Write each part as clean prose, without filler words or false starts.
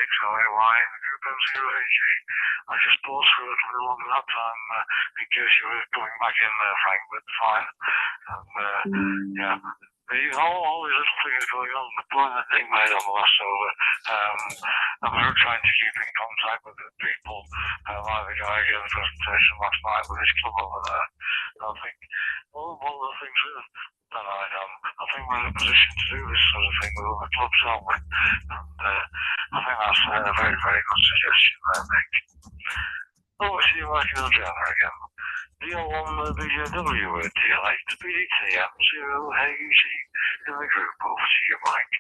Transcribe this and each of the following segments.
6OAY and the group M0AG. I just paused for a little bit longer that time in case you were coming back in there, Frank, but fine. And yeah. All these little things going on. The point that Nick made on the last over, and we were trying to keep in contact with the people, like the guy gave the presentation last night with his club over there. And I think one of the things that I think we're in a position to do this sort of thing with other clubs, aren't we? And I think that's a very, very good suggestion there, Nick. Oh, I see you working on Jana again. DL1BJW at DL8 BDTM0AUG in the group. Over to you, Mike.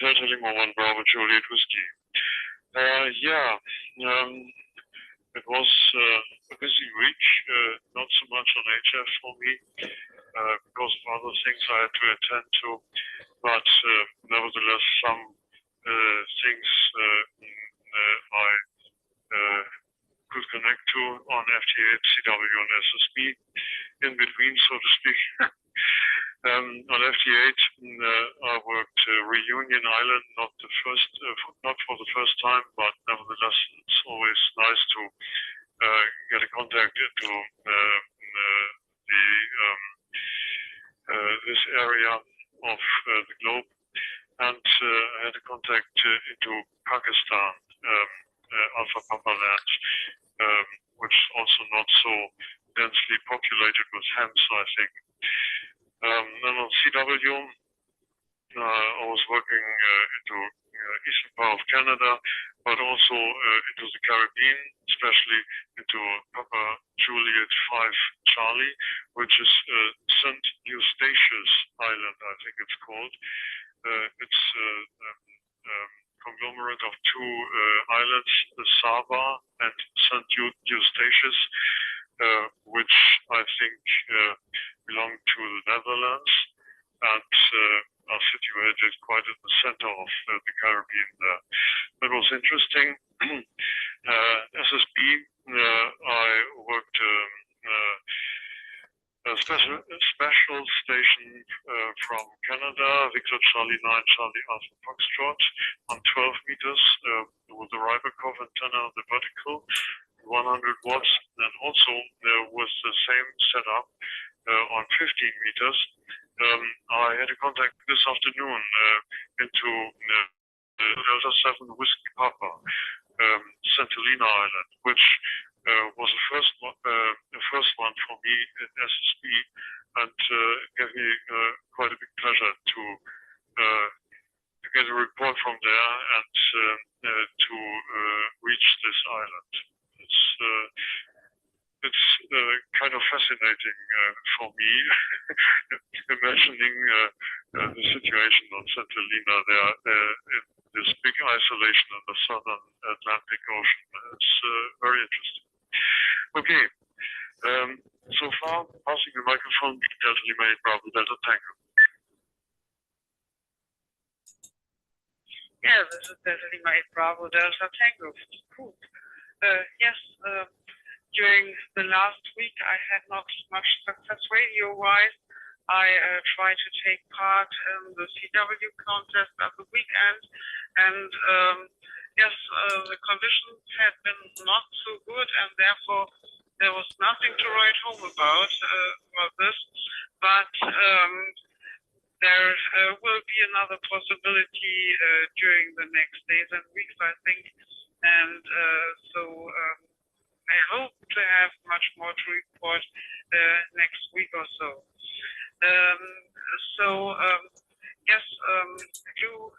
Delta Lima 1 Bravo Juliet Whiskey. It was a busy week, not so much on HF for me because of other things I had to attend to, but nevertheless some things I could connect to on FT8, CW and SSB in between, so to speak. On FT8, I worked Reunion Island, not for the first time, but nevertheless, it's always nice to get a contact into this area of the globe, and I had a contact into Pakistan, Alpha Papa Land, which is also not so densely populated with hams, I think. And on CW, I was working into eastern part of Canada, but also into the Caribbean, especially into Papa Juliet 5 Charlie, which is St. Eustatius Island, I think it's called. It's a conglomerate of two islands, Saba and St. Eustatius, which I think belong to the Netherlands and are situated quite in the center of the Caribbean there. That was interesting. SSB, I worked a special station from Canada, Victor Charlie 9, Charlie Alpha Foxtrot, on 12 meters with the Rybakov antenna on the vertical, 100 watts, and also with the same setup on 15 meters. I had a contact this afternoon into Delta 7 Whiskey Papa, St. Helena Island, which was the first one for me at SSB, and gave me quite a big pleasure to get a report from there and to reach this island. It's kind of fascinating for me, imagining the situation on St. Helena there in this big isolation in the southern Atlantic Ocean. It's very interesting. Okay, so far, passing the microphone, Delta Lima 8 Bravo Delta Tango. Yeah, this is Delta Lima 8 Bravo Delta Tango. Cool. Yes, during the last week, I had not much success radio-wise. I tried to take part in the CW contest at the weekend, and yes, the conditions had been not so good, and therefore there was nothing to write home about this. But there will be another possibility during the next days and weeks, I think, and so I hope to have much more to report next week or so. Yes, you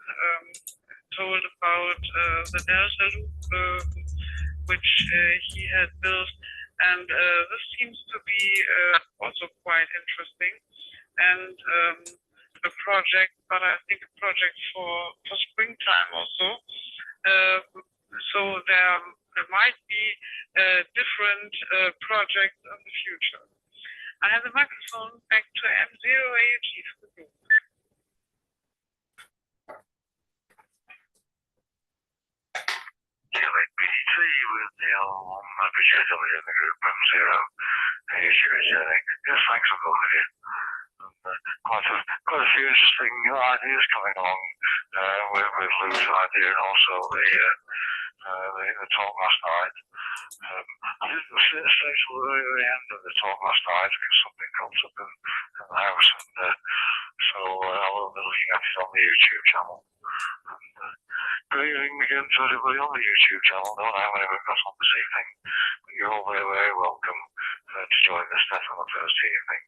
told about the Delta Loop, which he had built, and this seems to be also quite interesting, and a project, but I think a project for springtime also. So there might be different projects in the future. I have the microphone back to M0AUG for the group. BDT with the BJW in the group M0AUG. Yes, thanks for calling in. Quite a few interesting ideas coming along with Lou's idea and also the talk last night. I didn't stay till the very end of the talk last night because something comes up in the house, and so I will be looking at it on the YouTube channel. And great evening again to everybody on the YouTube channel. Don't know how many we've got on this evening, but you're all very, very welcome to join us on the Thursday evening.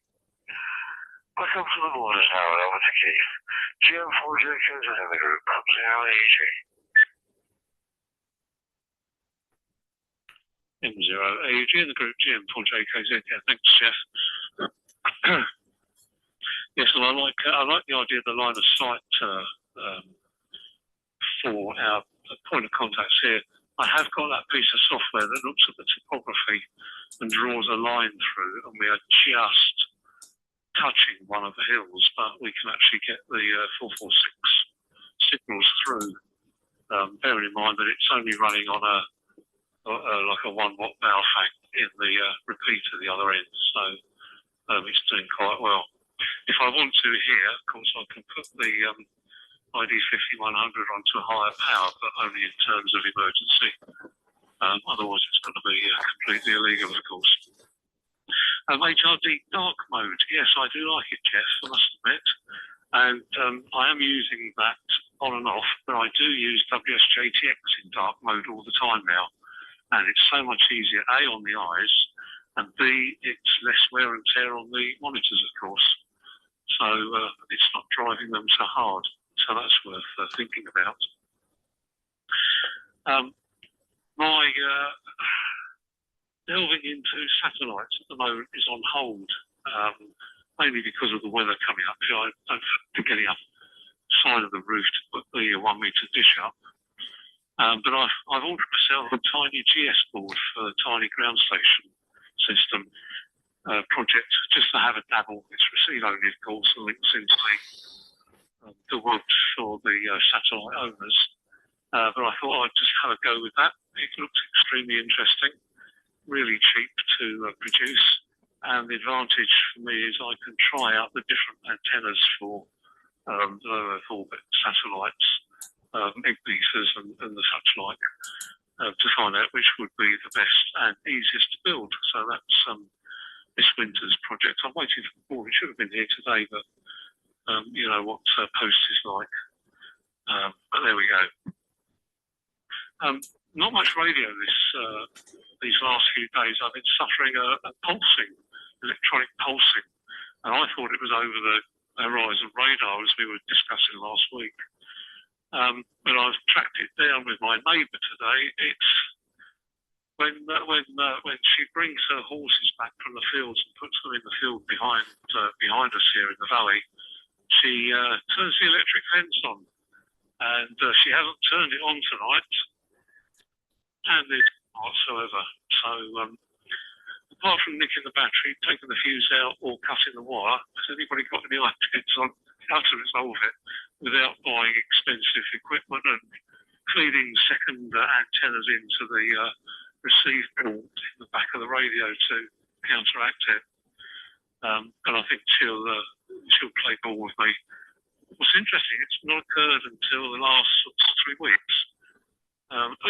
Welcome to the waters now and over to Keith. GM4JKZ in the group, 0AG. M0AG in the group, GM4JKZ. Yeah, thanks, Jeff. Yes, and I like the idea of the line of sight for our point of contacts here. I have got that piece of software that looks at the topography and draws a line through, and we are just touching one of the hills, but we can actually get the 446 signals through. Bearing in mind that it's only running on like a 1 watt Baofeng in the repeater the other end, so it's doing quite well. If I want to here, of course, I can put the ID 5100 onto a higher power, but only in terms of emergency. Otherwise, it's going to be completely illegal, of course. HRD dark mode, yes, I do like it, Jeff, I must admit. And I am using that on and off, but I do use WSJTX in dark mode all the time now. And it's so much easier, A, on the eyes, and B, it's less wear and tear on the monitors, of course. So it's not driving them so hard. So that's worth thinking about. My delving into satellites at the moment is on hold, mainly because of the weather coming up. I don't think any side of the roof to put the 1 metre dish up. But I've ordered myself a tiny GS board for the tiny ground station system project, just to have a dabble. It's receive only, of course, and links into the web for the satellite owners. But I thought I'd just have a go with that. It looks extremely interesting, really cheap to produce, and the advantage for me is I can try out the different antennas for low Earth orbit satellites, ignitions and the such like, to find out which would be the best and easiest to build. So that's this winter's project. I'm waiting for the board. It should have been here today, but you know what post is like. But there we go. Not much radio these last few days. I've been suffering a pulsing, electronic pulsing, and I thought it was over the horizon radar as we were discussing last week. But I've tracked it down with my neighbour today. It's when she brings her horses back from the fields and puts them in the field behind us here in the valley. She turns the electric fence on, and she hasn't turned it on tonight, and it's whatsoever. So apart from nicking the battery, taking the fuse out, or cutting the wire, has anybody got any ideas on how to resolve it without buying expensive equipment and feeding second antennas into the receive port in the back of the radio to counteract it? And I think she'll play ball with me. What's interesting, it's not occurred until the last 3 weeks,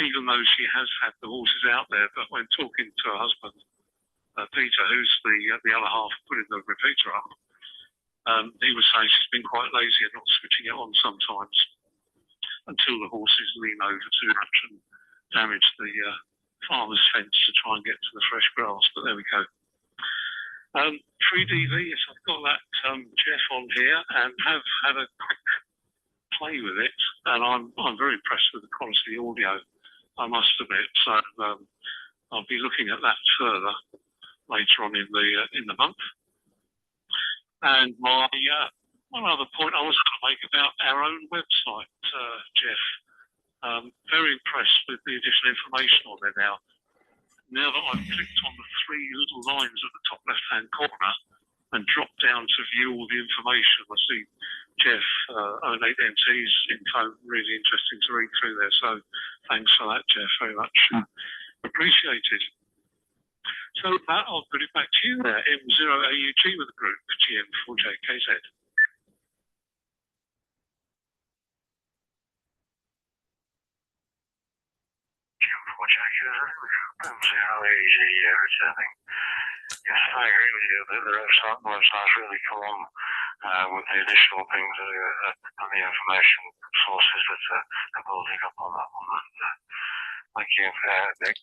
even though she has had the horses out there. But when talking to her husband, Peter, who's the other half putting the repeater up, he was saying she's been quite lazy and not switching it on sometimes until the horses lean over too much and damage the farmer's fence to try and get to the fresh grass. But there we go. 3DV, yes, I've got that Jeff on here and have had a quick play with it, and I'm very impressed with the quality of the audio, I must admit. So I'll be looking at that further later on in the month. And my one other point I was going to make about our own website, Jeff. Very impressed with the additional information on there now. Now that I've clicked on the 3 little lines at the top left-hand corner and dropped down to view all the information, I see Jeff 08NT's info, really interesting to read through there. So thanks for that, Jeff, very much appreciated. So with that, I'll put it back to you there, M0AUG with the group, GM4JKZ. GM4JKZ, returning. Yes, I agree with you. The website's really come on with the additional things and the information sources that are building up on that one. And, thank you, Nick.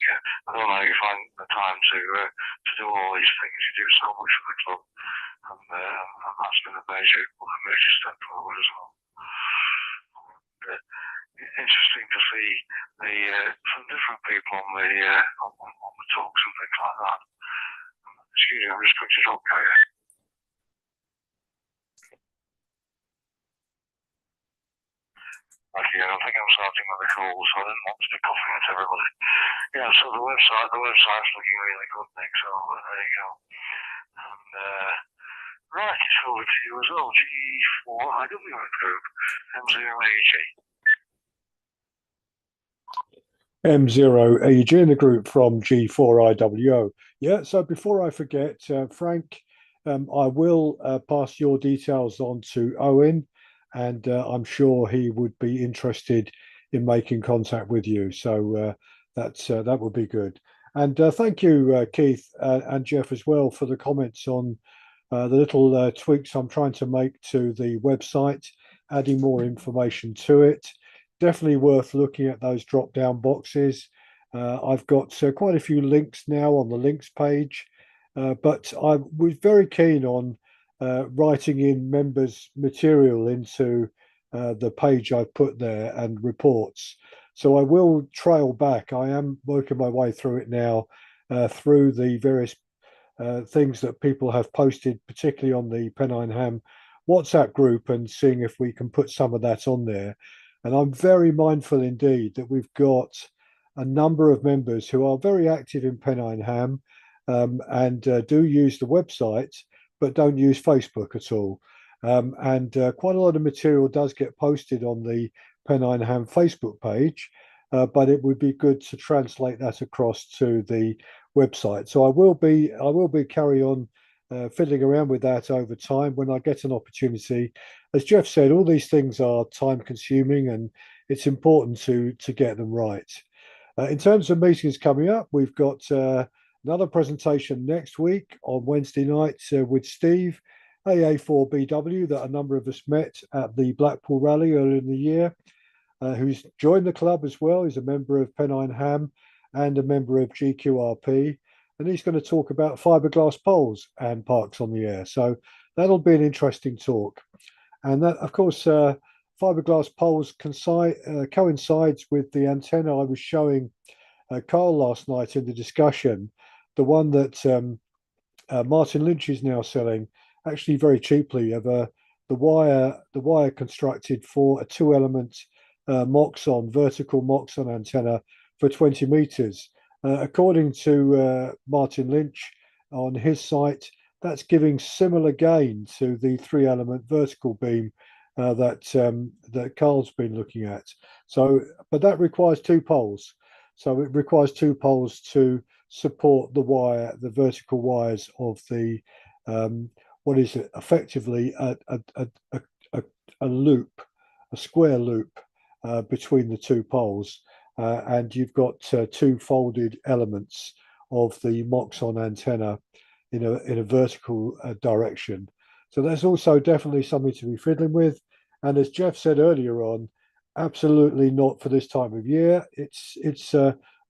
I don't know if you find the time to do all these things. You do so much for the club, and that's been a major step forward as well. Interesting to see some different people on the talks and things like that. Excuse me, I'm just going to talk here. Okay, I think I'm starting with the call, so I didn't want to be coughing at everybody. Yeah, so the website's looking really good, Nick, so there you go. And right, it's over to you as well, G4IW Group, M0AG. M0AG in the group from G4IWO. Yeah, so before I forget, Frank, I will pass your details on to Owen, and I'm sure he would be interested in making contact with you. So that would be good. And thank you, Keith and Jeff as well, for the comments on the little tweaks I'm trying to make to the website, adding more information to it. Definitely worth looking at those drop-down boxes. I've got quite a few links now on the links page, but I was very keen on writing in members' material into the page I've put there and reports. So I will trail back. I am working my way through it now, through the various things that people have posted, particularly on the Pennine Ham WhatsApp group, and seeing if we can put some of that on there. And I'm very mindful indeed that we've got a number of members who are very active in Pennine Ham, and do use the website, but don't use Facebook at all. And quite a lot of material does get posted on the Pennine Ham Facebook page, but it would be good to translate that across to the website. So I will be carry on fiddling around with that over time when I get an opportunity. As Jeff said, all these things are time consuming, and it's important to get them right. In terms of meetings coming up, we've got another presentation next week on Wednesday night with Steve, AA4BW, that a number of us met at the Blackpool Rally earlier in the year, who's joined the club as well. He's a member of Pennine Ham and a member of GQRP. And he's going to talk about fiberglass poles and parks on the air. So that'll be an interesting talk. And that, of course, fiberglass poles coincides with the antenna I was showing Carl last night in the discussion, the one that Martin Lynch is now selling, actually very cheaply, of the wire constructed for a 2-element Moxon, vertical Moxon antenna for 20 meters. According to Martin Lynch on his site, that's giving similar gain to the 3-element vertical beam that Carl's been looking at. So, but that requires 2 poles. So it requires 2 poles to support the vertical wires of the what is it? Effectively a loop, a square loop between the 2 poles. And you've got 2 folded elements of the Moxon antenna in a vertical direction. So that's also definitely something to be fiddling with. And as Jeff said earlier on, absolutely not for this time of year. It's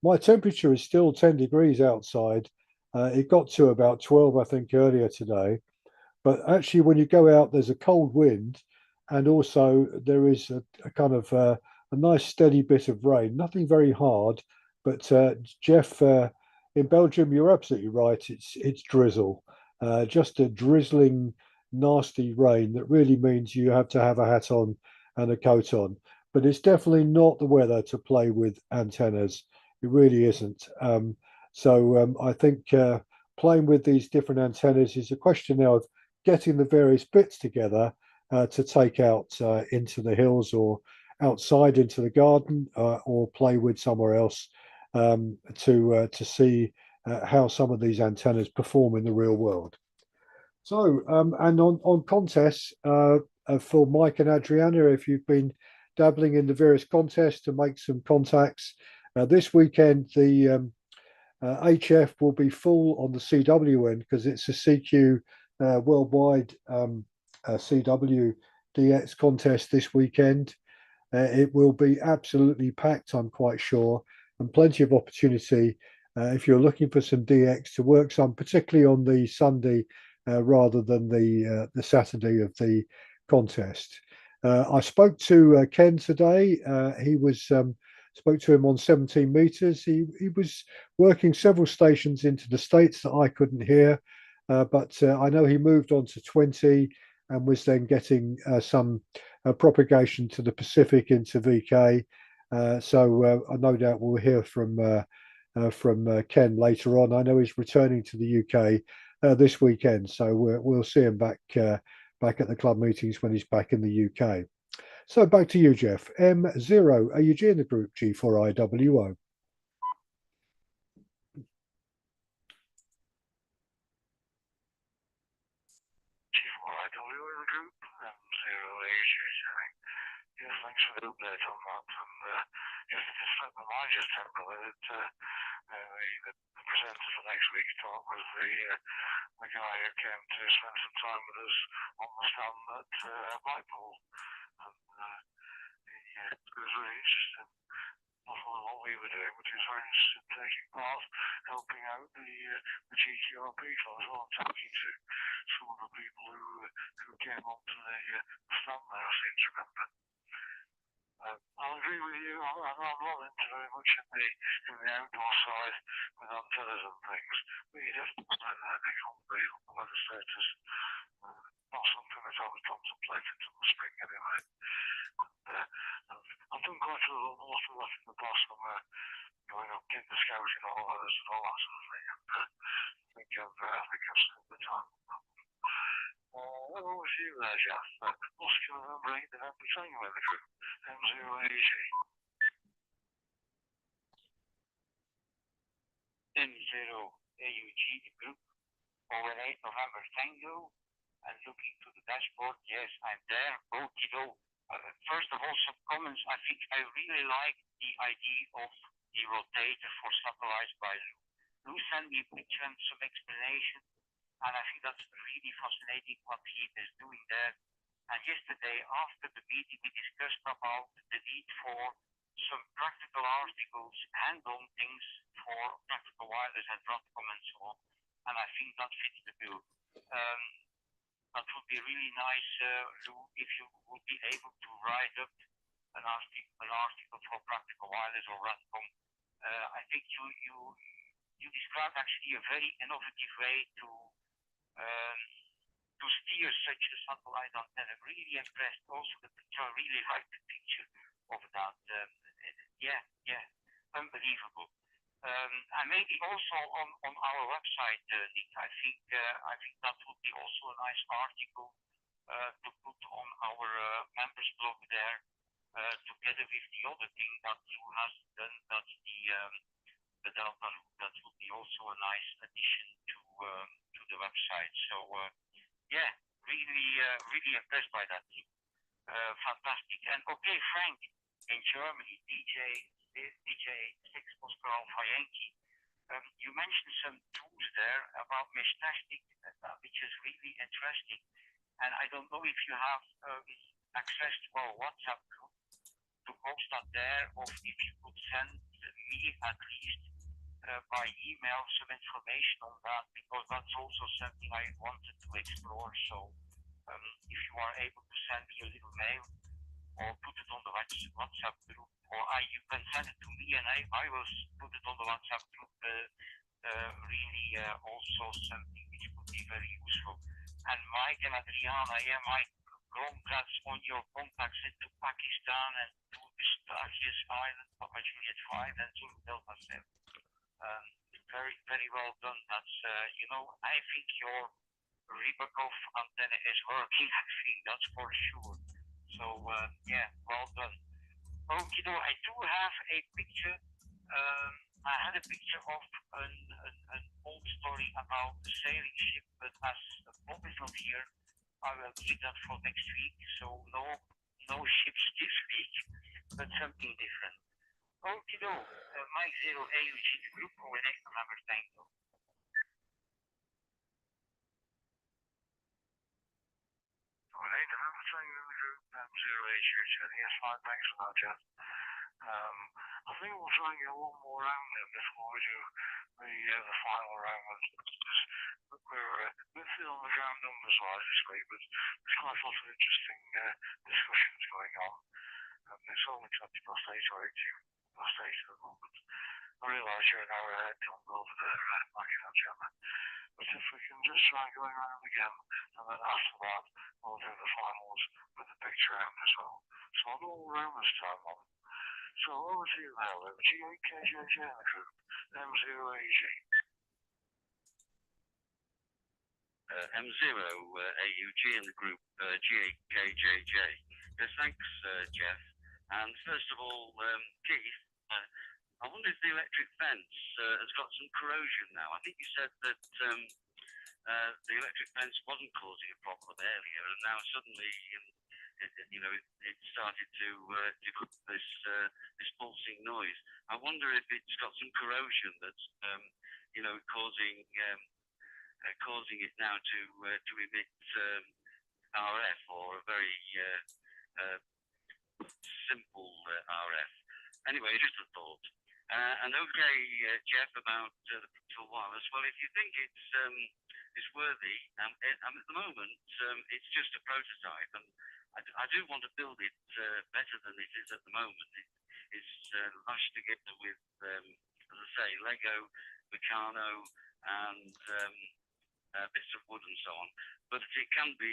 my temperature is still 10 degrees outside. It got to about 12, I think, earlier today. But actually, when you go out, there's a cold wind, and also there is a kind of a nice steady bit of rain, nothing very hard, but Jeff, in Belgium, you're absolutely right. It's drizzle, just a drizzling, nasty rain that really means you have to have a hat on and a coat on. But it's definitely not the weather to play with antennas. It really isn't. So I think playing with these different antennas is a question now of getting the various bits together to take out into the hills or outside into the garden, or play with somewhere else, to see how some of these antennas perform in the real world. So, and on contests for Mike and Adriana, if you've been dabbling in the various contests to make some contacts, this weekend the HF will be full on the CW end because it's a CQ worldwide CW DX contest this weekend. It will be absolutely packed, I'm quite sure, and plenty of opportunity if you're looking for some DX to work some, particularly on the Sunday rather than the Saturday of the contest. I spoke to Ken today. He was spoke to him on 17 meters. He was working several stations into the States that I couldn't hear, but I know he moved on to 20 and was then getting some propagation to the Pacific into VK. So I no doubt we'll hear from Ken later on. I know he's returning to the UK this weekend, so we'll see him back back at the club meetings when he's back in the UK. So back to you, Jeff. M0, AUG in the group G4IWO. G4IW in the group, M0 AUG. Yes, thanks for the update on that. And yes, it just slipped my mind just temporarily that the presenter for next week's talk was the guy who came to spend some time with us on the stand at Blackpool. And it was really interesting, not only what we were doing, but he was very interested in taking part, helping out the GQRP club as well, and talking to some of the people who came onto the stand there, I seem to remember. I'll agree with you. I'm not into very much in the outdoor side with antennas and things, but you definitely like that on the weather status. Not something that I was contemplating until the spring anyway. I've done quite a lot of that in the past when we're going up kinder scouting all others and all that sort of thing. And I think I've spent the time. What was you there, Jeff? Oscar November 8 November Tango in the group, M0AG. M0AUG, the group, over 8 November Tango, and looking to the dashboard, yes, I'm there, okie-do. First of all, some comments. I think I really like the idea of the rotator for satellites by Lou. Lou sent me a picture and some explanation, and I think that's really fascinating what he is doing there. And yesterday, after the meeting, we discussed about the need for some practical articles, hand-on things for practical wireless and Broadcom and so on. And I think that fits the bill. That would be really nice, Lou, if you would be able to write up an article for practical wireless or Broadcom. I think you described actually a very innovative way to steer such a satellite antenna. Really impressed. Also, the picture, I really liked the picture of that. Yeah, unbelievable. And maybe also on our website, Nick, I think that would be also a nice article to put on our members blog there, together with the other thing that you has done. That's the Delta Loop. That would be also a nice addition to the website. So yeah, really impressed by that. Fantastic. And okay, Frank, in Germany, DJ 6 Moscow Alpha Yankee. You mentioned some tools there about mesh testing, which is really interesting. And I don't know if you have access to our WhatsApp group to post that there, or if you could send me at least by email some information on that, because that's also something I wanted to explore. So if you are able to send me a little mail or put it on the WhatsApp group, or you can send it to me and I will put it on the WhatsApp group, really also something which would be very useful. And Mike and Adriana, Mike, congrats on your contacts into Pakistan and to the Stargis Island, Papa Juliet 5 and Zulu Delta 7. Very well done. That's, I think your Ribakov antenna is working. I think that's for sure. So, yeah, well done. Okay, I do have a picture. I had a picture of an old story about the sailing ship, but as Bob is not here, I will keep that for next week. So no ships this week, but something different. Okay, Mike Zero AUG, the group ONX November Tango. ONX November Tango in the group, Zero AUG. Yes, fine, thanks for that, Jeff. I think we'll try and get one more round then before we do the final round. We're a bit thin on the ground numbers wise this week, but there's quite a lot of interesting discussions going on. It's only 20 past 8 or 18 past 8 at the moment. I realise you're an hour ahead, Tom, over there, back in that channel. But if we can just try going around again, and then after that, we'll do the finals with the picture round as well. So I'll do all round this time on. So over to you now, G8KJJ in the group, M0AG. M0 AUG in the group, G8KJJ. Yes, thanks, Jeff. And first of all, Keith, I wonder if the electric fence has got some corrosion now. I think you said that the electric fence wasn't causing a problem earlier, and now suddenly it started to give this pulsing noise. I wonder if it's got some corrosion that's causing it now to emit RF, or a very simple RF. Anyway, just a thought. And okay, Jeff, about the Pixel Wireless. Well, if you think it's worthy, at the moment it's just a prototype, and I do want to build it better than it is at the moment. It's lashed together with, as I say, Lego, Meccano, and bits of wood and so on. But it can be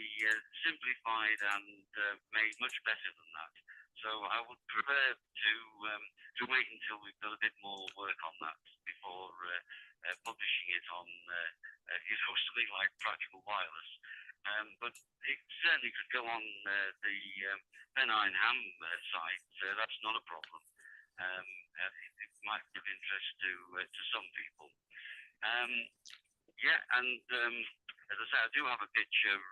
simplified and made much better than that. So I would prefer to wait until we've done a bit more work on that before publishing it on something like Practical Wireless. But it certainly could go on the Pennine Ham site. That's not a problem. It might be of interest to some people. As I say, I do have a picture,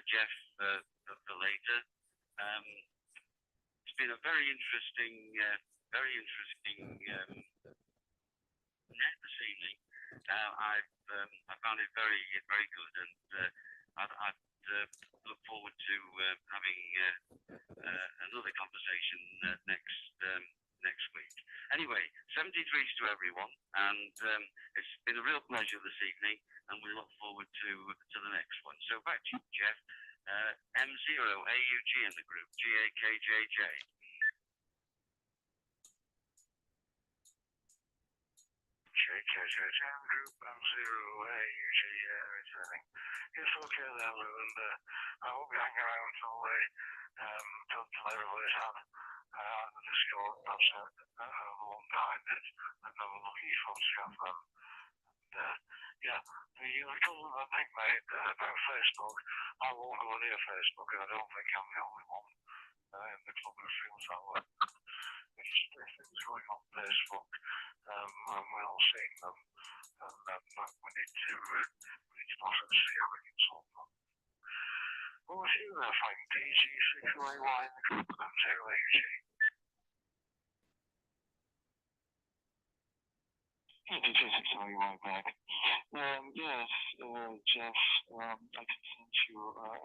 Jeff, for later. It's been a very interesting net this evening. I found it very, very good, and I'd look forward to having another conversation next week. Anyway, 73s to everyone, and it's been a real pleasure this evening, and we look forward to the next one. So back to you, Jeff. M0 AUG in the group, GAKJJ. JKJJ in the group, M0 AUG, returning. Yes, okay there, Lou, and I won't be hanging around till everybody's had the Discord, perhaps a long time, and have a lucky photograph them. The comment I think made about Facebook, I won't go near Facebook, and I don't think I'm the only one in the club who feels that way. If things going on Facebook, and we're all seeing them, and we need to look and see how we can solve them. Well, with you there, Frank, DG6AY in the group, M0AG. DG6AY back. Yes, Jeff, I can send you, I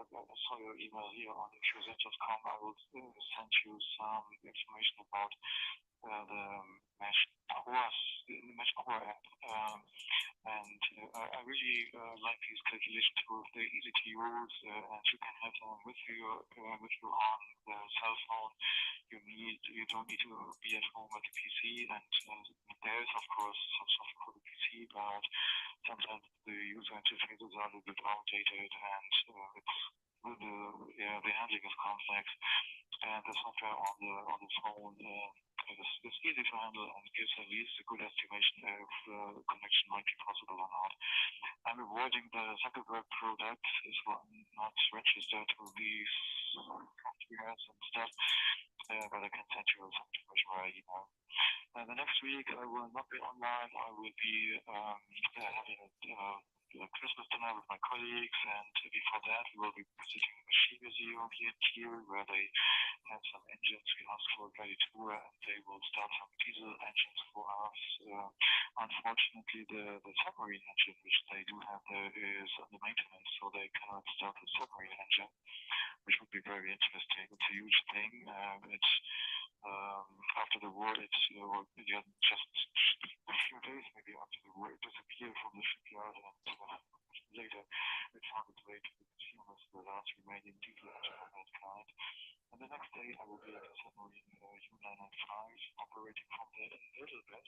saw your email here on fusion.com. I will send you some information about the Mesh Core app. And I really like these calculation tools. They're easy to use, and you can have them with you on the cell phone. You don't need to be at home at the PC, and there is of course some software for the PC, but sometimes the user interfaces are a little bit outdated, and the handling is complex, and the software on the phone is easy to handle and gives at least a good estimation if the connection might be possible or not. I'm avoiding the Zuckerberg product, is not registered to these softwares and stuff, but I can send you some information via email. The next week I will not be online. I will be having a Christmas dinner with my colleagues, and before that we will be visiting the Ski Museum here in Kiel, where they have some engines we asked for a guided tour, and they will start some diesel engines for us. Unfortunately, the submarine engine which they do have there is under maintenance, so they cannot start the submarine engine, which would be very interesting. It's a huge thing. It's after the war, it's just a few days maybe after the war, it disappeared from the shipyard, and later it found its way to the consumers, the last remaining diesel engine of that kind. And the next day I will be at the submarine U-995, operating from there a little bit.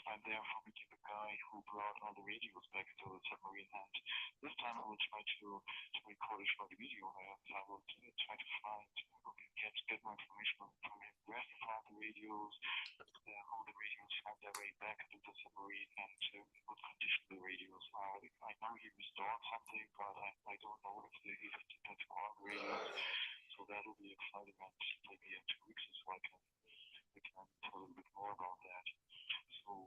I'm there for meeting the guy who brought all the radios back into the submarine, and this time I will try to record a short video. I will try to get more information from him, where he found the radios, how the radios found their way back into the submarine, and what condition the radios are. I know he restored something, but I don't know if he did all the radios. So that will be a flight event maybe in 2 weeks, so I can tell a little bit more about that. So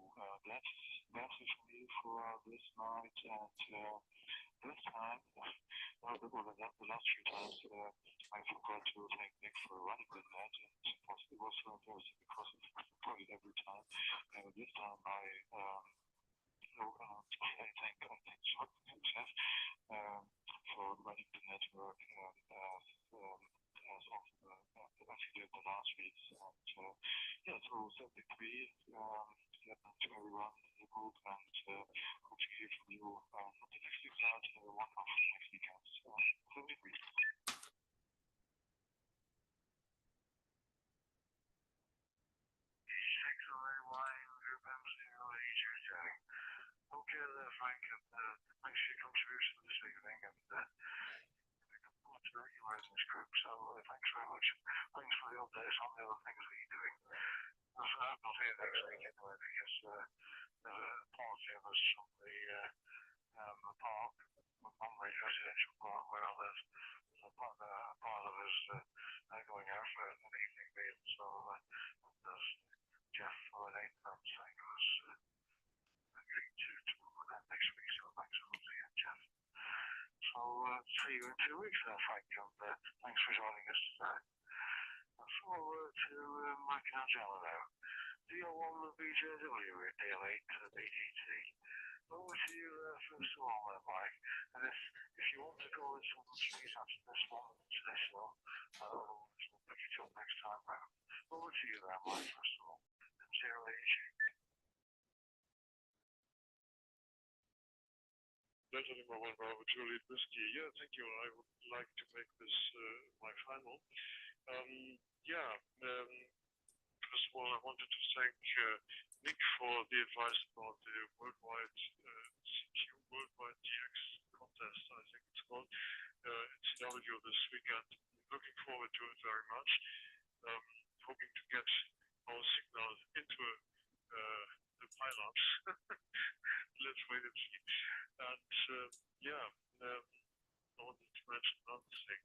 that's it for me for this night, and this time, the last few times, I forgot to thank Nick for running with that, and it was so embarrassing because I forgot it every time. This time I thank Jeff for running the network as he did the last weeks. And so 73, to everyone in the group, and hope to hear from you not the next week, but one after next weekend. So 73. Okay there, Frank, and thanks for your contribution this evening, and looking forward to regulising this group, so thanks very much. Thanks for the updates on the other things that you're doing. I'm not here next week anyway, because there's a party of us from the park, the Montgomery residential park where I live. So part of us going out for an evening meal, so there's Jeff for an 8 months saying us agreed to next week, so thanks a lot again, Jeff. So see you in 2 weeks then, Frank, and thanks for joining us today. Forward to Mike and Angela now. DL1 BJW at DL8 BDT. Over to you first of all, Mike. And if you want to go in some trees after this one, say so. We'll pick it up next time round. Over to you there, Mike, first of all. 080. Delta Lima 1 Bravo Juliet Whiskey. Yeah, thank you. I would like to make this my final. First of all, I wanted to thank Nick for the advice about the worldwide CQ Worldwide DX contest, I think it's called, in CW this weekend. Looking forward to it very much. Hoping to get our signal into the pylons. Let's wait and see. And I wanted to mention another thing.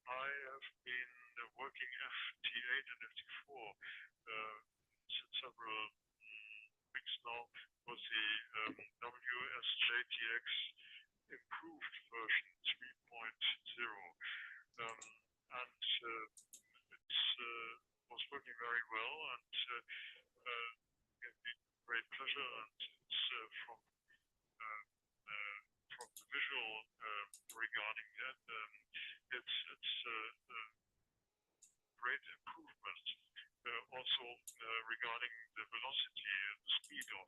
I have been working FT8 and FT4 since several weeks now with the WSJTX improved version 3.0. And it was working very well, and gave me great pleasure, and it's from the visual regarding that, it's great improvement. Also regarding the velocity and the speed of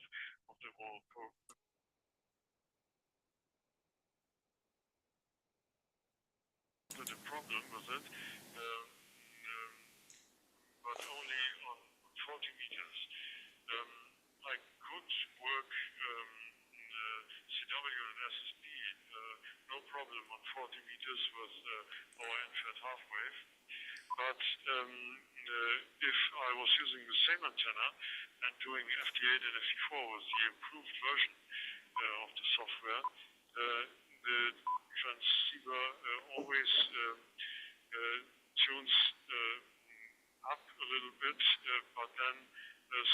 the whole program. The problem with it, but only on 40 meters. I could work CW and SSB, no problem on 40 meters with our NFET half wave. But if I was using the same antenna and doing FT8 and FT4 with the improved version of the software, the transceiver always tunes up a little bit, but then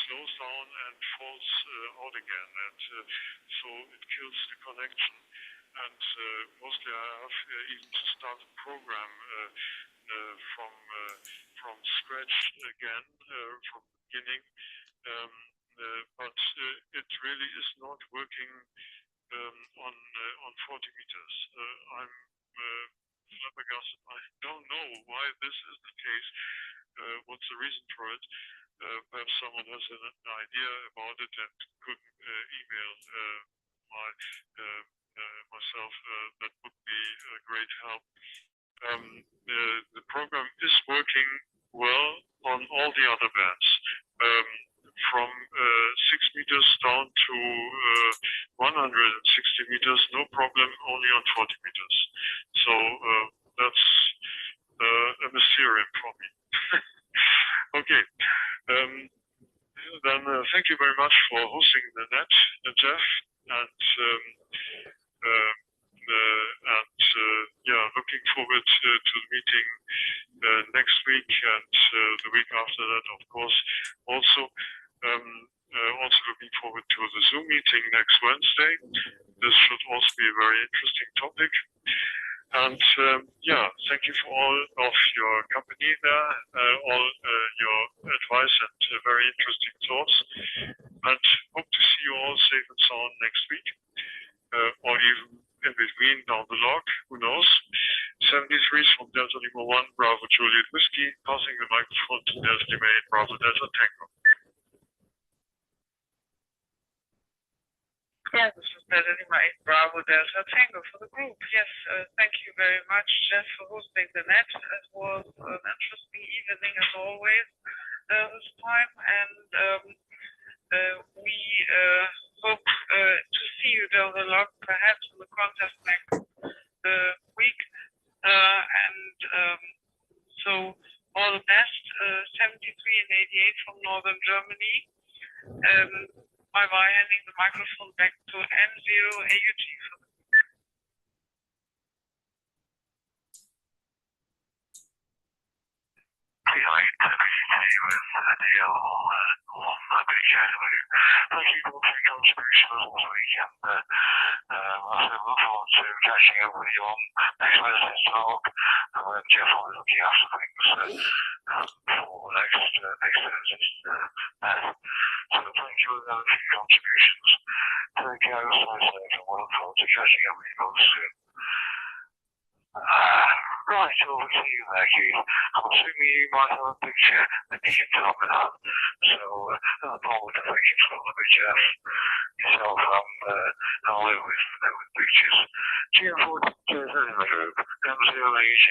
slows down and falls out again, and so it kills the connection. And mostly I have even to start a program from scratch again, from the beginning. But it really is not working on 40 meters. I'm flabbergasted. I don't know why this is the case. What's the reason for it? Perhaps someone has an idea about it and could email myself. That would be a great help. The program is working well on all the other bands. From 6 meters down to 160 meters, no problem, only on 40 meters. So that's a mysterium for me. Okay. Then thank you very much for hosting the net, Jeff, and looking forward to the meeting next week and the week after that, of course. Also looking forward to the Zoom meeting next Wednesday. This should also be a very interesting topic. And thank you for all of your company there, all your advice and very interesting thoughts. And hope to see you all safe and sound next week, or even in between down the log, who knows. 73 from Delta Lima 1, Bravo Juliet Whiskey, passing the microphone to Delta Lima 8, Bravo Delta Tango. Yeah, this is Delta Lima 8, Bravo Delta Tango for the group. Yes, thank you very much, Jeff, for hosting the net. It was an interesting evening as always this time, and we hope to see you down the log, perhaps in the contest next week. So all the best, 73 and 88 from Northern Germany. Bye-bye, handing the microphone back to M0AUG. Thank you all for your contributions this week, and I look forward to catching up with you on next Wednesday's talk, and when Jeff will be looking after things for next Thursday's So thank you again for your contributions. Take care, stay safe, and we look forward to catching up with you both soon. Right, over to you there, Keith. I'm assuming you might have a picture that you can tell me that. So, I apologize, I think it's got a bit Jeff, yourself, and I'll live with pictures. GM4 in the group, M0AG.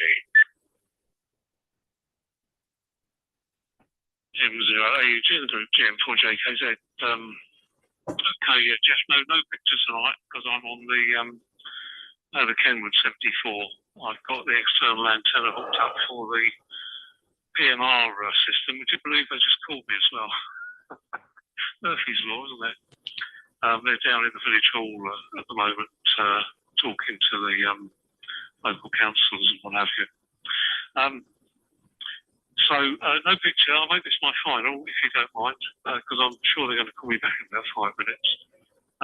M0AG in the group, GM4JKZ. Okay, yeah, Jeff, no pictures tonight because I'm on the Kenwood 74. I've got the external antenna hooked up for the PMR system. Would you believe they just called me as well? Murphy's Law, isn't it? They're down in the village hall at the moment, talking to the local councillors and what have you. So no picture. I'll make this my final, if you don't mind, because I'm sure they're going to call me back in about 5 minutes.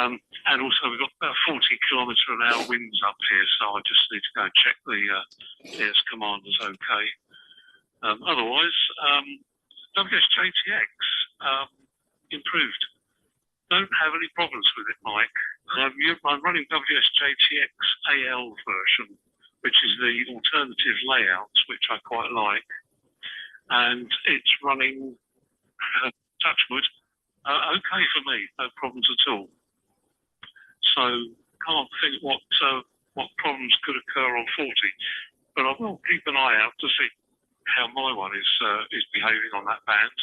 And also we've got about 40 km/h winds up here, so I just need to go and check the AS commander's okay. Otherwise, WSJTX improved. Don't have any problems with it, Mike. I'm running WSJTX AL version, which is the alternative layout, which I quite like. And it's running, touch wood, okay for me, no problems at all. So can't think what problems could occur on 40, but I will keep an eye out to see how my one is behaving on that band,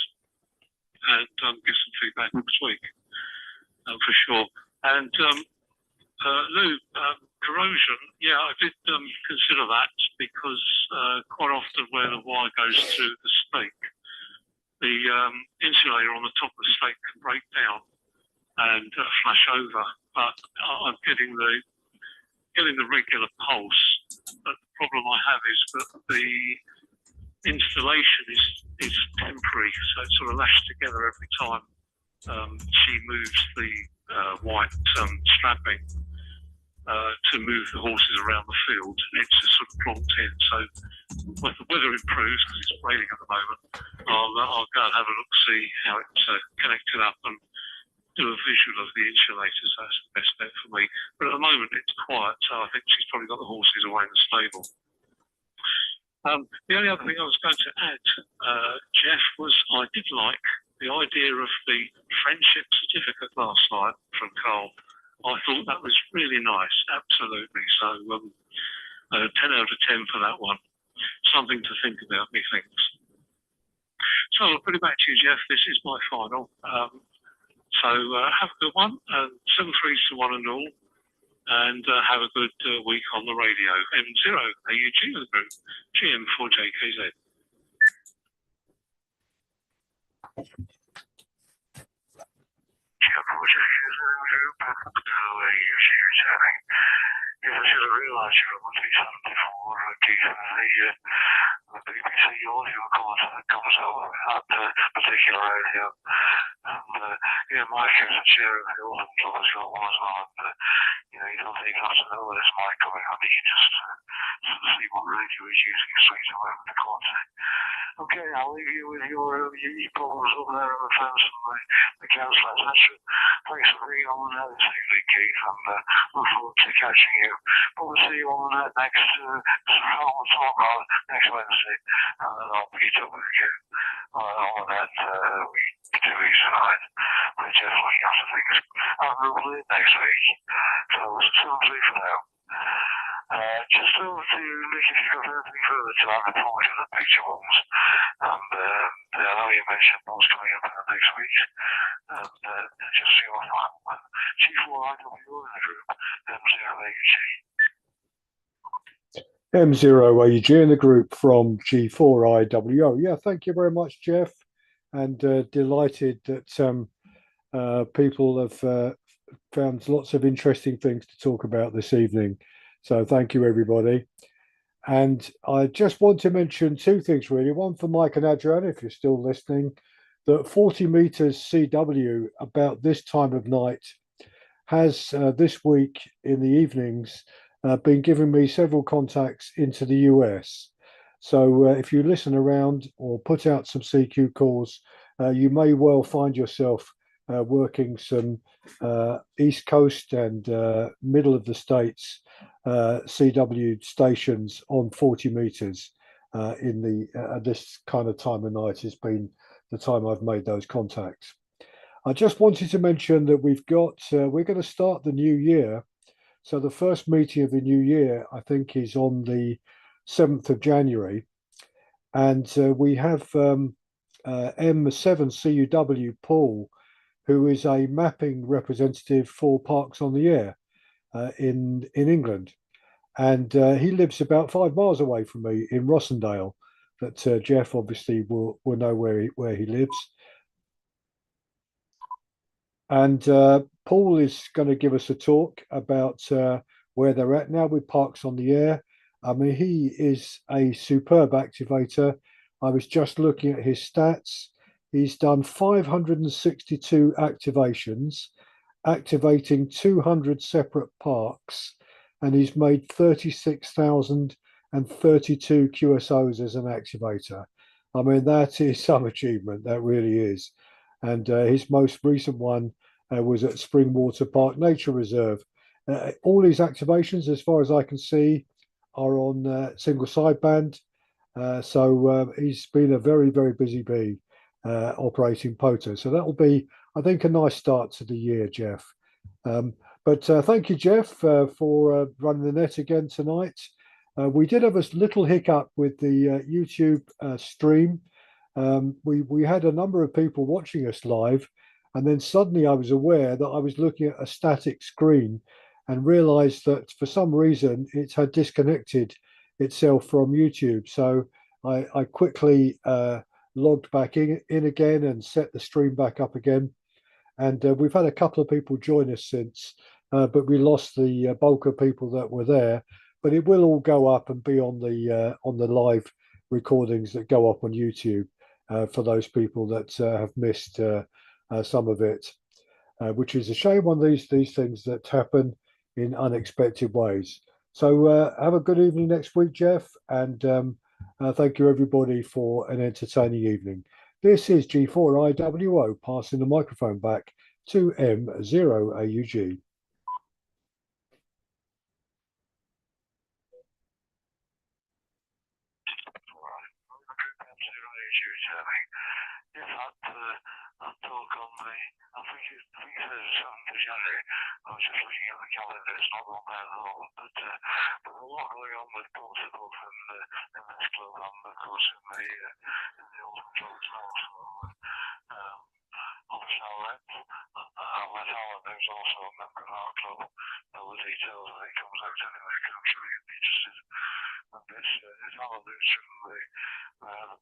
and give some feedback next week for sure. And Lou, corrosion, yeah, I did consider that because quite often where the wire goes through the stake, the insulator on the top of the stake can break down and flash over. But I'm getting the regular pulse. But the problem I have is that the installation is temporary, so it's sort of lashed together every time she moves the white strapping to move the horses around the field. It's just sort of plonked in. So when the weather improves, because it's raining at the moment, I'll go and have a look, see how it's connected up, and do a visual of the insulators. That's the best bet for me. But at the moment it's quiet, so I think she's probably got the horses away in the stable. The only other thing I was going to add, Jeff, was I did like the idea of the friendship certificate last night from Carl. I thought that was really nice, absolutely. So 10 out of 10 for that one. Something to think about, methinks. So I'll put it back to you, Jeff. This is my final. So have a good one, and 7 threes to one and all, and have a good week on the radio. M0 AUG of the group, GM for JKZ. Yeah, I should have realised you were monthly 74 decently. The BBC audio comes over that particular radio. And yeah, Mike is a chair of the Orland Club as well, as well. And you don't even have to know where this mic coming on. You can just see what radio is using straight away with the contact. Okay, I'll leave you with your problems over there in the fence and the council, etc. Thanks for being on the net this evening, Keith, and look forward to catching you. But we'll see you on the net next, we'll talk about next Wednesday, and then I'll meet up with you on the net 2 weeks tonight. We're just looking after things. And we'll do it next week. So, something for now. Just over to Nick if you've got anything further to add before we do the picture ones. And I know you mentioned those coming up in the next week. And just see what's happening. G4IW in the group, M0AUG. M0AUG in the group from G4IWO. Yeah, thank you very much, Jeff. And delighted that people have found lots of interesting things to talk about this evening. So thank you, everybody. And I just want to mention 2 things, really. One for Mike and Adrian, if you're still listening, that 40 meters CW about this time of night has this week in the evenings been giving me several contacts into the US. So if you listen around or put out some CQ calls, you may well find yourself working some East Coast and middle of the States CW stations on 40 meters in the this kind of time of night has been the time I've made those contacts. I just wanted to mention that we're going to start the new year. So the first meeting of the new year, I think, is on the 7th of January. And we have M7CUW Paul, who is a mapping representative for Parks on the Air in England. And he lives about 5 miles away from me in Rossendale, but Jeff obviously will know where he lives. And Paul is going to give us a talk about where they're at now with Parks on the Air. I mean, he is a superb activator. I was just looking at his stats. He's done 562 activations, activating 200 separate parks, and he's made 36,032 QSOs as an activator. I mean, that is some achievement, that really is. And his most recent one was at Springwater Park Nature Reserve. All his activations, as far as I can see, are on single sideband. So he's been a very, very busy bee operating POTA. So that will be, I think, a nice start to the year, Jeff. But thank you, Jeff, for running the net again tonight. We did have a little hiccup with the YouTube stream. We had a number of people watching us live, and then suddenly I was aware that I was looking at a static screen and realized that for some reason it had disconnected itself from YouTube. So I quickly logged back in again and set the stream back up again. And we've had a couple of people join us since, but we lost the bulk of people that were there. But it will all go up and be on the live recordings that go up on YouTube for those people that have missed some of it, which is a shame on these things that happen in unexpected ways. So have a good evening next week, Jeff, and thank you everybody for an entertaining evening. This is G4IWO passing the microphone back to M0AUG. That talk on the, I think it's the 7th of January. I was just looking at the calendar, it's not on there at all. But there's a lot going on with Portugal in this club, and of course in the Ultimate Club as well. So obviously I'll let Alan, who's also a member of our club, know the details when it comes out anyway, because I'm sure he'd be interested. And it's Alan who's from the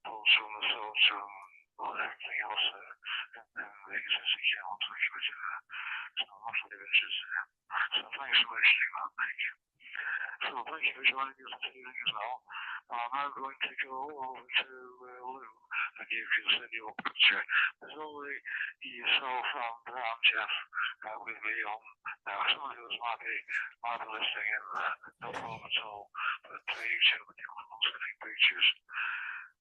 pulse from the thoughts from everything else in the existing calendar committee there. So I'm not really interested in. So thanks for mentioning that, Nick. So thank you for joining us this evening as well. I'm now going to go over to Lou, and you can send your picture. There's only yourself and Jeff with me on now. Some of us might be listening in there, no problem at all. But you two with your sending pictures.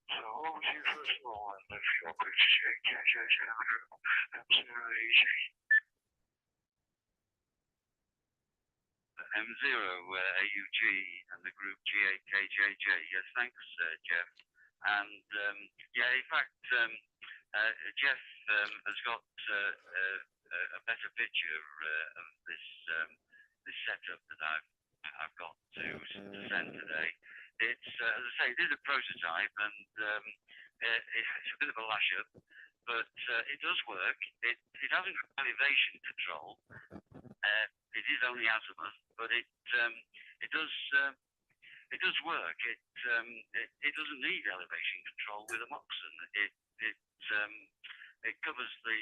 So over to you first of all, and if your picture KJJ and the group M0AUG. M0AUG and the group GAKJJ. Yes, thanks, Jeff. And yeah, in fact, Jeff has got a better picture of this setup that I've got to send today. It's as I say, it is a prototype, and it's a bit of a lash up, but it does work. It hasn't got elevation control. It is only azimuth, but it does work. It doesn't need elevation control with a Moxon. It covers the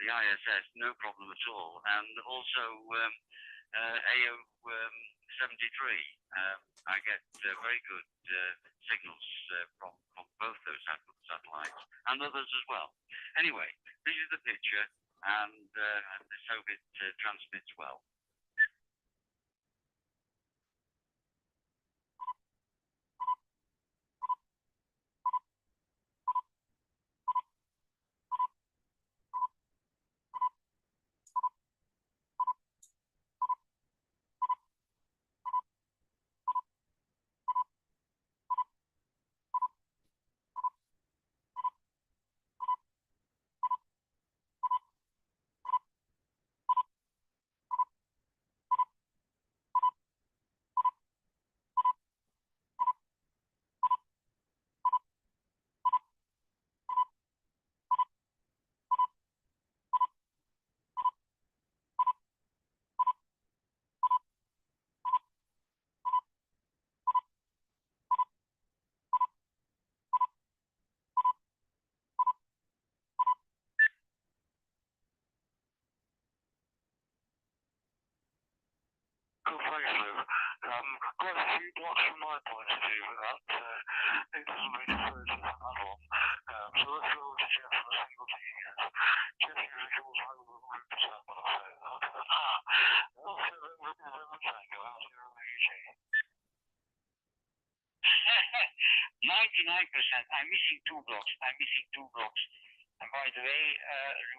ISS no problem at all, and also AO 73. I get very good signals from both those satellites and others as well. Anyway, this is the picture, and let's hope it transmits well. Cool, thanks, Lou. Quite a few blocks from my point of view with that. It doesn't really refer to that at all. So let's go to Jeff for a single thing again. Jeff usually comes home with 100%, but I'll say that. I'll say that with the tango, M0AUG. 99%. I'm missing two blocks. And by the way,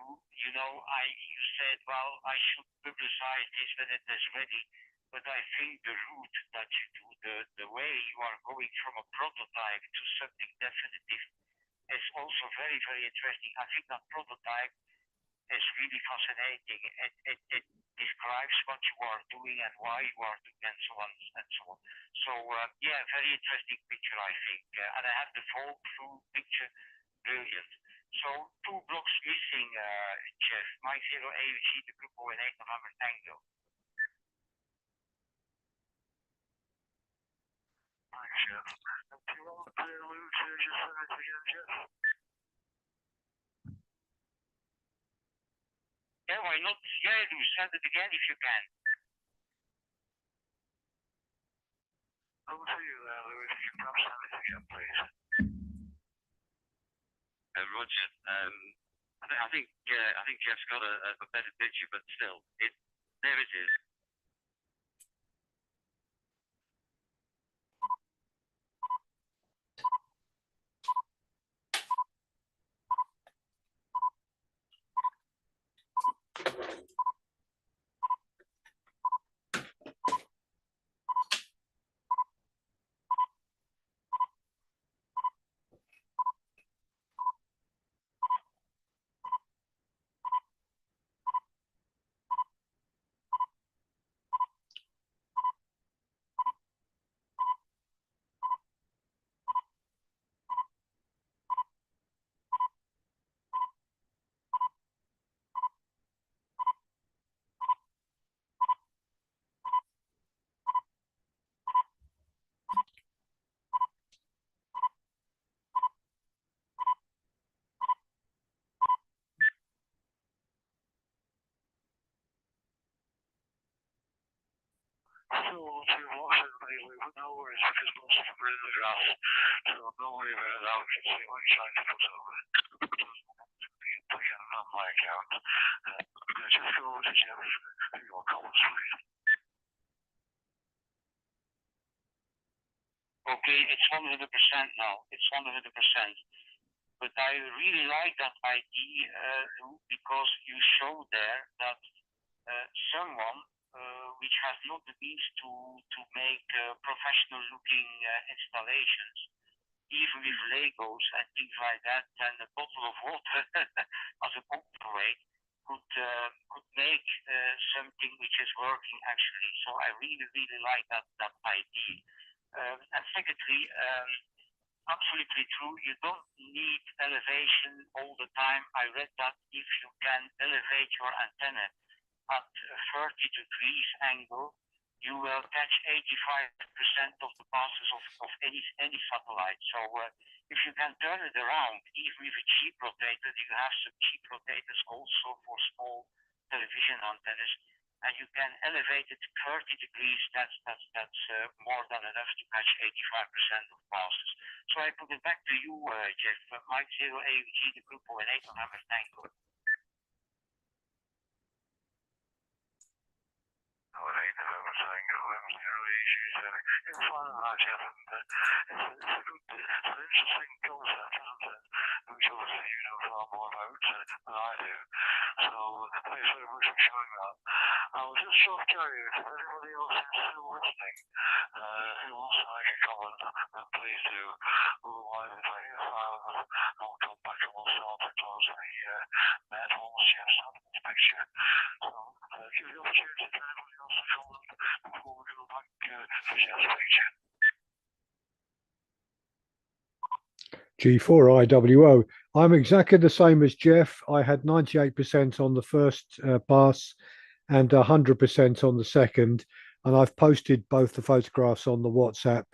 Lou, you said, well, I should publicize this when it is ready. But I think the route that you do, the way you are going from a prototype to something definitive is also very, very interesting. I think that prototype is really fascinating. It describes what you are doing and why you are doing and so on and so on. So yeah, very interesting picture, I think. And I have the full picture, brilliant. So 2 blocks missing, Jeff. Mike 0 AUG, the group 08 November Tango. Thanks, Jeff. And do you want Lou to just send it again, Jeff? Yeah, why not? Yeah, Lou, send it again if you can. Over to you there, Louis. If you can perhaps send it again, please. Roger. I think Jeff's got a better picture, but still, there it is. So to wash everybody, but no worries, because most of them are in the grass, so don't worry about that. We can see what you're trying to put over. Again, on my account. Just go over to Jeff for your comments, please. Okay, it's 100% now. It's 100%. But I really like that idea, because you show there that someone which has not the means to make professional looking installations, even with Legos and things like that, and a bottle of water as a paperweight, could make something which is working actually. So I really, really like that idea. And secondly, absolutely true, you don't need elevation all the time. I read that if you can elevate your antenna at a 30 degrees angle, you will catch 85% of the passes of any satellite. So if you can turn it around, even with a cheap rotator, you have some cheap rotators also for small television antennas, and you can elevate it 30 degrees, that's more than enough to catch 85% of passes. So I put it back to you, Jeff. Mike 0 AUG, the group 08 on Hammer Tango. It's fun and that, Jeff, and it's an interesting concept, isn't it? Which obviously you know far more about than I do. So thanks very much for showing that. I was just sort of curious if anybody else is still listening who wants to make a comment, then please do. Otherwise, if I hear silence, I'll come back and we'll start to close the net once Jeff's had this picture. So give the opportunity to anybody else to comment before we go back to Jeff's picture. G4IWO. I'm exactly the same as Jeff. I had 98% on the first pass and 100% on the second. And I've posted both the photographs on the WhatsApp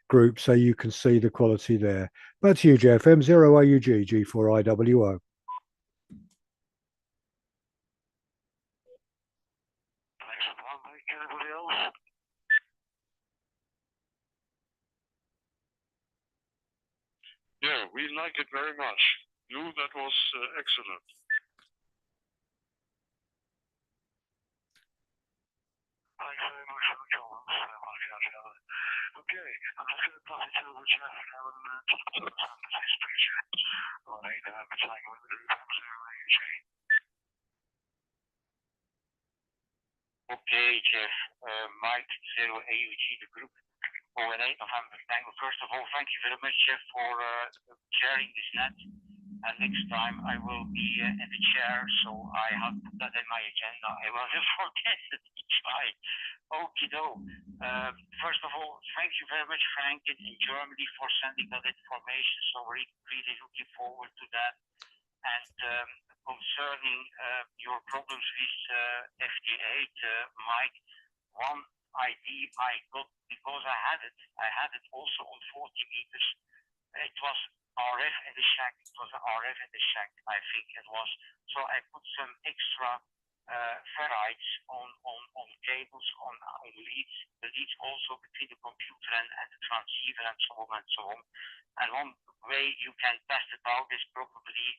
group so you can see the quality there. Back to you, Jeff. M0AUG, G4IWO. Anybody else? Yeah, we like it very much. Lou, that was excellent. Thanks very much for the comments, Okay, I'm just going to pass it over to Jeff now and just put us on this picture. On 8 November Tango with the group M0AUG. Okay, Jeff. Mike 0 AUG, the group 08 November Tango. First of all, thank you very much, Jeff, for sharing this net. And next time I will be in the chair, so I have put that in my agenda. I will forget it each time. Okie doke. First of all, thank you very much, Frank, in Germany for sending that information. So we're really looking forward to that. And concerning your problems with FD8, Mike, one idea I got, because I had it also on 40 meters. It was RF in the shack. It was an RF in the shack, I think it was. So I put some extra ferrites on cables, on leads, the leads also between the computer and the transceiver and so on and so on. And one way you can test it out is probably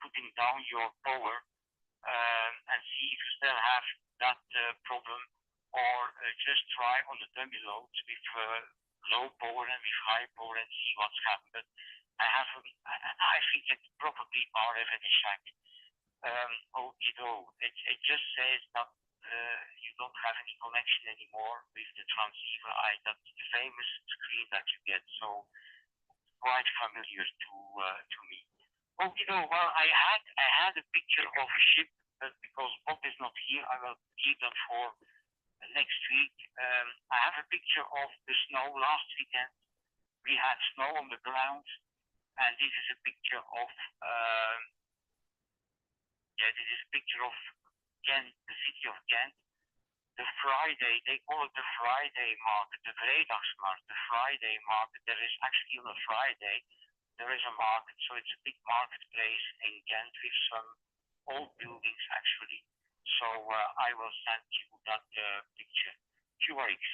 putting down your power and see if you still have that problem, or just try on the dummy loads with low power and with high power and see what's happened. But I think it's probably RF and check. It just says that you don't have any connection anymore with the transceiver. That's the famous screen that you get, so quite familiar to me. Well, I had a picture of a ship, but because Bob is not here, I will keep that for next week. I have a picture of the snow last weekend. We had snow on the ground, and this is a picture of Ghent, the city of Ghent. The Friday, they call it the Friday market, the Vrijdagsmarkt, the Friday market. There is actually on a Friday, there is a market, so it's a big marketplace in Ghent with some old buildings actually. So I will send you that picture. Few weeks.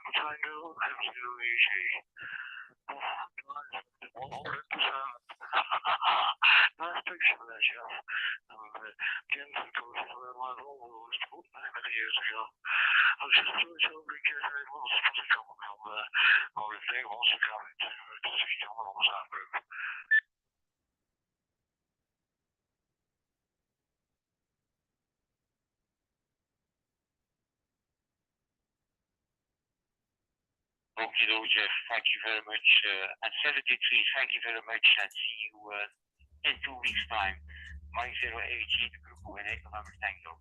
Tango, absolutely easy. 100%. Nice picture there, Chef. Again, of course, where my role was many years ago. I was just over in case anyone was supposed to come on there, or if they wants to come to see someone on the sound group. Okay, Jeff, thank you very much. And 73, thank you very much, and see you in 2 weeks' time. Mike 080, the group of 8 November Tango.